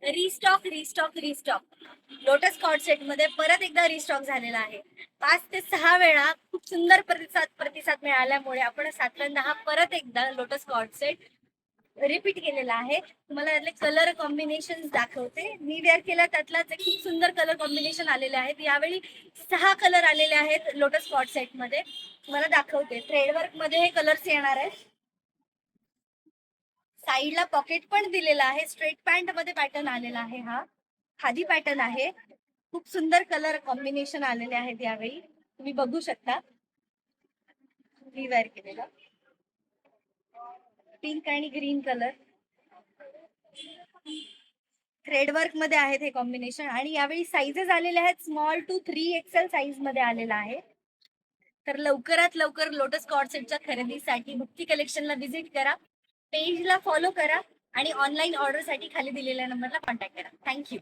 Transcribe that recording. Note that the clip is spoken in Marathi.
Restock restock restock. Lotus cord set मध्ये परत एकदा रिस्टॉक झालेला आहे. 5 ते 6 वेळा खूप सुंदर प्रतिसाद मिळाल्यामुळे आपण 7व्यांदा हा परत एकदा लोटस कॉर्ड सेट रिपीट केलेला आहे. तुम्हाला त्यातले कलर कॉम्बिनेशन दाखवते. मी वेअर केला त्यातलाच एक खूप सुंदर कलर कॉम्बिनेशन आलेले आहेत. यावेळी 6 कलर आलेले आहेत लोटस कॉर्ड सेट मध्ये. तुम्हाला दाखवते. थ्रेडवर्क मध्ये हे कलर्स येणार आहेत. साईडला पॉकेट पण दिलेला आहे. स्ट्रेट पॅन्ट मध्ये पॅटर्न आलेला आहे. हा खादी पॅटर्न आहे. खूप सुंदर कलर कॉम्बिनेशन आलेले आहेत यावेळी. तुम्ही बघू शकता. मी वेअर केलेला पिंक आणि ग्रीन कलर. थ्रेडवर्क मध्ये आहेत हे कॉम्बिनेशन आणि यावेळी साईजेस आलेले आहेत स्मॉल टू 3XL साईज मध्ये आलेला आहे. तर लवकरात लवकर लोटस कॉर्ड सेटच्या खरेदीसाठी भक्ती कलेक्शनला व्हिजिट करा, पेजला फॉलो करा आणि ऑनलाईन ऑर्डरसाठी खाली दिलेल्या नंबरला कॉन्टॅक्ट करा. थँक्यू.